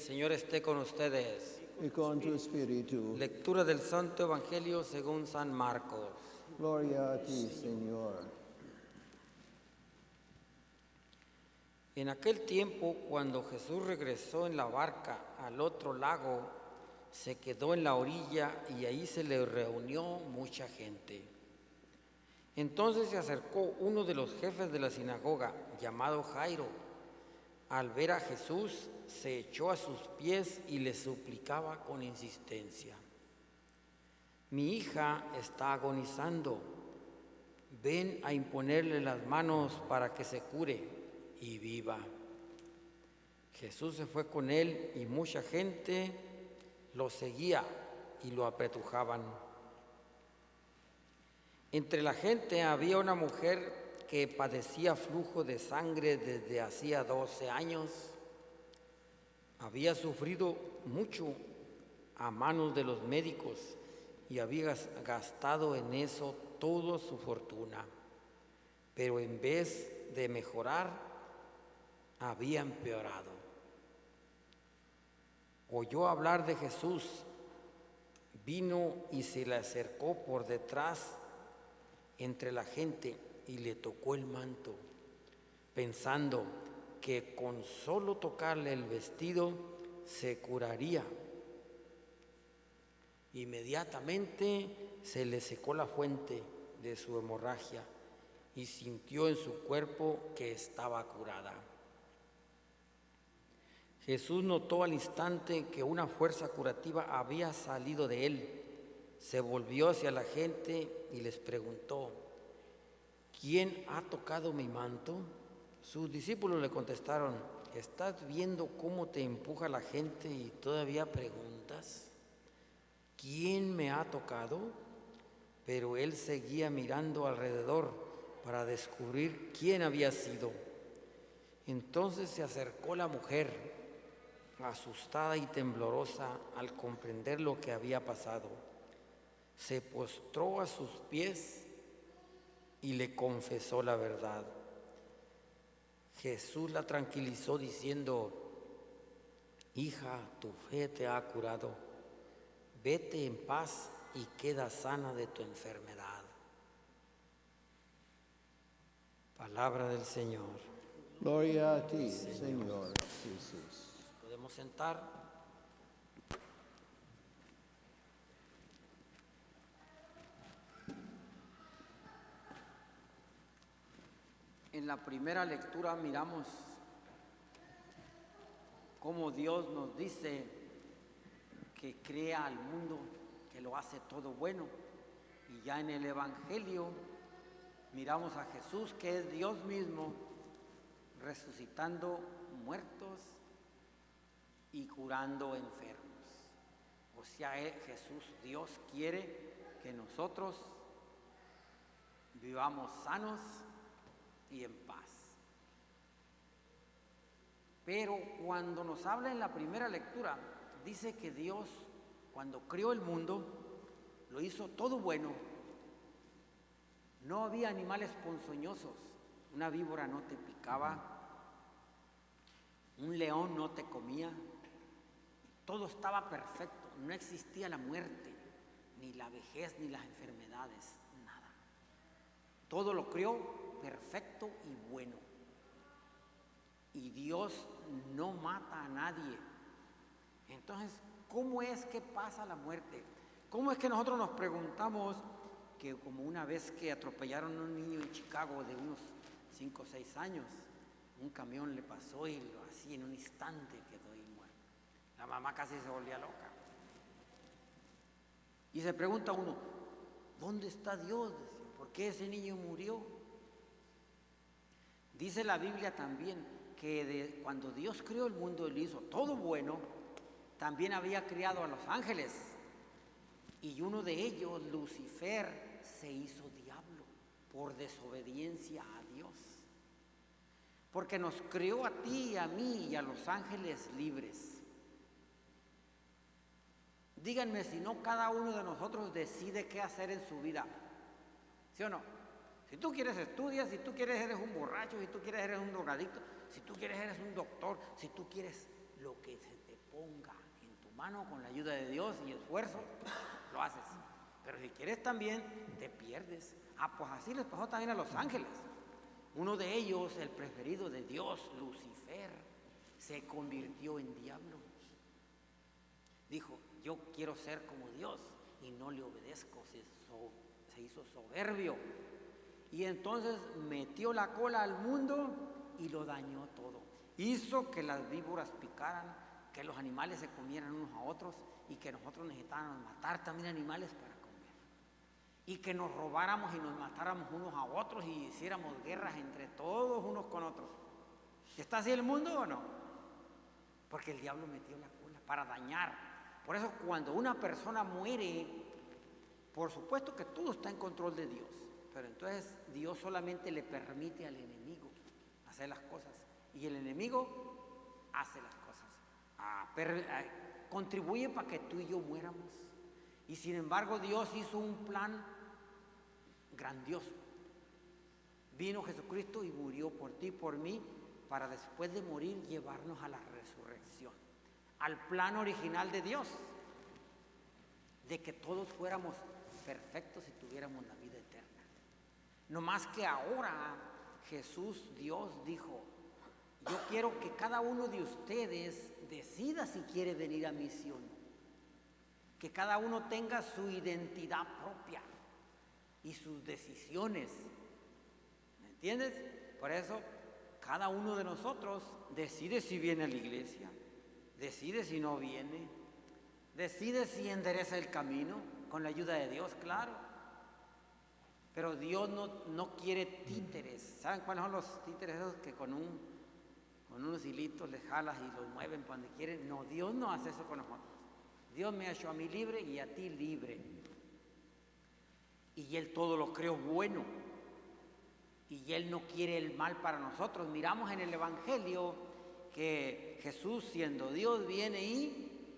Señor esté con ustedes. Y con tu espíritu. Lectura del Santo Evangelio según San Marcos. Gloria a ti, Señor. En aquel tiempo, cuando Jesús regresó en la barca al otro lago, se quedó en la orilla y ahí se le reunió mucha gente. Entonces se acercó uno de los jefes de la sinagoga, llamado Jairo. Al ver a Jesús, se echó a sus pies y le suplicaba con insistencia: mi hija está agonizando, ven a imponerle las manos para que se cure y viva. Jesús se fue con él y mucha gente lo seguía y lo apretujaban. Entre la gente había una mujer que padecía flujo de sangre desde hacía 12 años. Había sufrido mucho a manos de los médicos y había gastado en eso toda su fortuna. Pero en vez de mejorar, había empeorado. Oyó hablar de Jesús, vino y se le acercó por detrás entre la gente y le tocó el manto, pensando que con solo tocarle el vestido se curaría. Inmediatamente se le secó la fuente de su hemorragia y sintió en su cuerpo que estaba curada. Jesús notó al instante que una fuerza curativa había salido de él. Se volvió hacia la gente y les preguntó: ¿quién ha tocado mi manto? Sus discípulos le contestaron: ¿estás viendo cómo te empuja la gente y todavía preguntas: ¿quién me ha tocado? Pero él seguía mirando alrededor para descubrir quién había sido. Entonces se acercó la mujer, asustada y temblorosa al comprender lo que había pasado. Se postró a sus pies y le confesó la verdad. Jesús la tranquilizó diciendo: hija, tu fe te ha curado. Vete en paz y queda sana de tu enfermedad. Palabra del Señor. Gloria a ti, Señor Jesús. Podemos sentar. En la primera lectura miramos cómo Dios nos dice que crea al mundo, que lo hace todo bueno. Y ya en el Evangelio miramos a Jesús, que es Dios mismo, resucitando muertos y curando enfermos. O sea, Jesús, Dios, quiere que nosotros vivamos sanos y en paz. Pero cuando nos habla en la primera lectura, dice que Dios, cuando creó el mundo, lo hizo todo bueno. No había animales ponzoñosos, una víbora no te picaba, un león no te comía, todo estaba perfecto, no existía la muerte, ni la vejez, ni las enfermedades, nada. Todo lo creó perfecto y bueno. Y Dios no mata a nadie. Entonces, ¿cómo es que pasa la muerte? ¿Cómo es que nosotros nos preguntamos que como una vez que atropellaron a un niño en Chicago de unos 5 o 6 años, un camión le pasó y lo así en un instante quedó ahí muerto? La mamá casi se volvía loca. Y se pregunta uno: ¿dónde está Dios? ¿Por qué ese niño murió? Dice la Biblia también que cuando Dios creó el mundo y lo hizo todo bueno, también había creado a los ángeles. Y uno de ellos, Lucifer, se hizo diablo por desobediencia a Dios. Porque nos creó a ti y a mí y a los ángeles libres. Díganme si no cada uno de nosotros decide qué hacer en su vida. ¿Sí o no? Si tú quieres estudias, si tú quieres eres un borracho, si tú quieres eres un drogadicto, si tú quieres eres un doctor, si tú quieres lo que se te ponga mano, con la ayuda de Dios y esfuerzo, lo haces. Pero si quieres también, te pierdes. Pues así les pasó también a los ángeles. Uno de ellos, el preferido de Dios, Lucifer, se convirtió en diablo. Dijo, yo quiero ser como Dios y no le obedezco, se hizo soberbio. Y entonces metió la cola al mundo y lo dañó todo. Hizo que las víboras picaran, que los animales se comieran unos a otros y que nosotros necesitáramos matar también animales para comer. Y que nos robáramos y nos matáramos unos a otros y hiciéramos guerras entre todos unos con otros. ¿Está así el mundo o no? Porque el diablo metió la cola para dañar. Por eso cuando una persona muere, por supuesto que todo está en control de Dios. Pero entonces Dios solamente le permite al enemigo hacer las cosas. Y el enemigo hace las cosas. Contribuye para que tú y yo muéramos. Y sin embargo Dios hizo un plan grandioso. Vino Jesucristo y murió por ti y por mí para después de morir llevarnos a la resurrección. Al plan original de Dios. De que todos fuéramos perfectos y tuviéramos la vida eterna. No más que ahora Jesús, Dios, dijo, yo quiero que cada uno de ustedes decida si quiere venir a mí sí o no. Que cada uno tenga su identidad propia y sus decisiones. ¿Me entiendes? Por eso, cada uno de nosotros decide si viene a la iglesia, decide si no viene, decide si endereza el camino, con la ayuda de Dios, claro. Pero Dios no quiere títeres. ¿Saben cuáles son los títeres esos que con unos hilitos les jalas y los mueven para donde quieren? No, Dios no hace eso con nosotros. Dios me ha hecho a mí libre y a ti libre. Y Él todo lo creó bueno. Y Él no quiere el mal para nosotros. Miramos en el Evangelio que Jesús, siendo Dios, viene y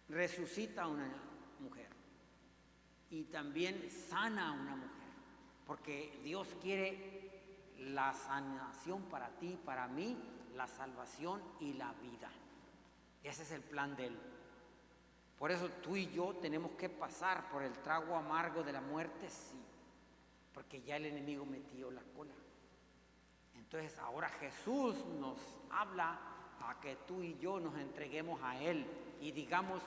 resucita a una mujer. Y también sana a una mujer. Porque Dios quiere la sanación para ti, para mí, la salvación y la vida. Ese es el plan de Él. Por eso tú y yo tenemos que pasar por el trago amargo de la muerte, sí. Porque ya el enemigo metió la cola. Entonces ahora Jesús nos habla a que tú y yo nos entreguemos a Él. Y digamos,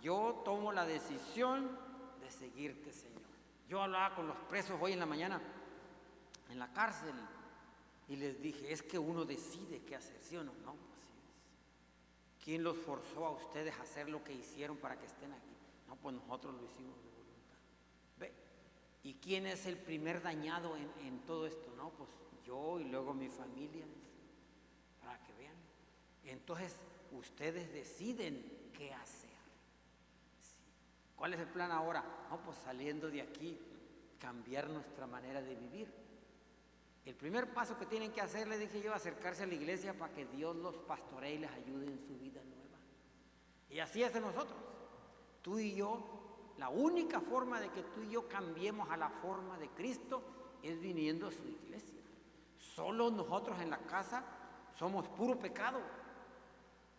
yo tomo la decisión de seguirte, Señor. Yo hablaba con los presos hoy en la mañana en la cárcel y les dije, es que uno decide qué hacer, ¿sí o no? No. ¿Quién los forzó a ustedes a hacer lo que hicieron para que estén aquí? No, pues nosotros lo hicimos de voluntad. ¿Ve? ¿Y quién es el primer dañado en todo esto? No, pues yo y luego mi familia, para que vean. Entonces, ustedes deciden qué hacer. Sí. ¿Cuál es el plan ahora? No, pues saliendo de aquí, cambiar nuestra manera de vivir. El primer paso que tienen que hacer, le dije yo, acercarse a la iglesia para que Dios los pastoree y les ayude en su vida nueva. Y así es de nosotros. Tú y yo, la única forma de que tú y yo cambiemos a la forma de Cristo es viniendo a su iglesia. Solo nosotros en la casa somos puro pecado,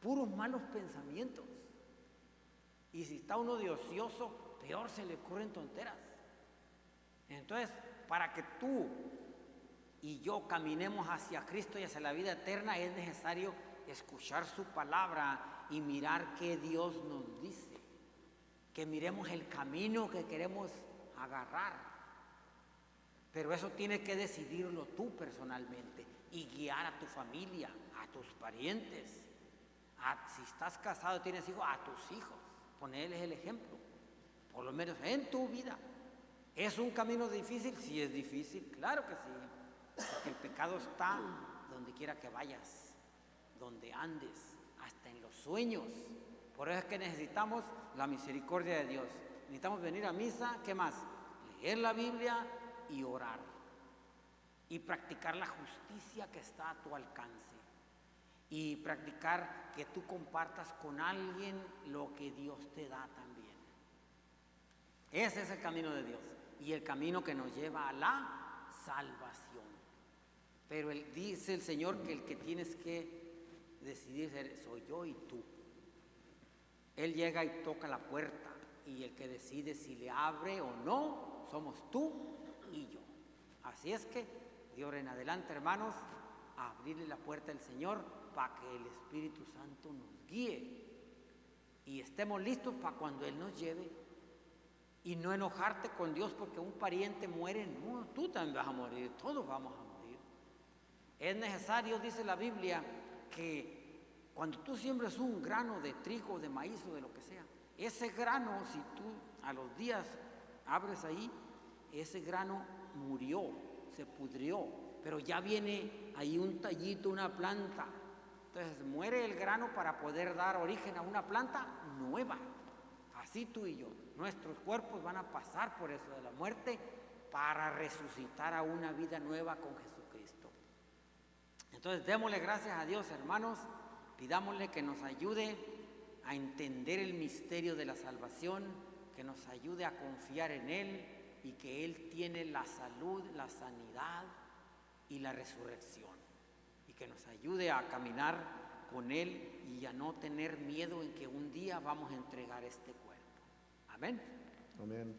puros malos pensamientos. Y si está uno de ocioso, peor se le ocurren tonteras. Entonces, para que tú y yo caminemos hacia Cristo y hacia la vida eterna, es necesario escuchar su palabra y mirar qué Dios nos dice. Que miremos el camino que queremos agarrar. Pero eso tienes que decidirlo tú personalmente y guiar a tu familia, a tus parientes. Si estás casado, tienes hijos, a tus hijos. Ponerles el ejemplo, por lo menos en tu vida. ¿Es un camino difícil? Sí, es difícil, claro que sí. Porque el pecado está donde quiera que vayas, donde andes, hasta en los sueños. Por eso es que necesitamos la misericordia de Dios. Necesitamos venir a misa, ¿qué más? Leer la Biblia y orar. Y practicar la justicia que está a tu alcance. Y practicar que tú compartas con alguien lo que Dios te da también. Ese es el camino de Dios. Y el camino que nos lleva a la salvación. Pero dice el Señor que el que tienes que decidir soy yo y tú. Él llega y toca la puerta, y el que decide si le abre o no somos tú y yo. Así es que de ahora en adelante, hermanos, a abrirle la puerta al Señor para que el Espíritu Santo nos guíe y estemos listos para cuando Él nos lleve. Y no enojarte con Dios porque un pariente muere. No, tú también vas a morir, todos vamos a morir. Es necesario, dice la Biblia, que cuando tú siembres un grano de trigo, de maíz o de lo que sea, ese grano, si tú a los días abres ahí, ese grano murió, se pudrió, pero ya viene ahí un tallito, una planta. Entonces muere el grano para poder dar origen a una planta nueva. Así tú y yo, nuestros cuerpos van a pasar por eso de la muerte para resucitar a una vida nueva con Jesucristo. Entonces démosle gracias a Dios, hermanos, pidámosle que nos ayude a entender el misterio de la salvación, que nos ayude a confiar en Él y que Él tiene la salud, la sanidad y la resurrección, y que nos ayude a caminar con Él y a no tener miedo en que un día vamos a entregar este cuerpo. Amén. Amén.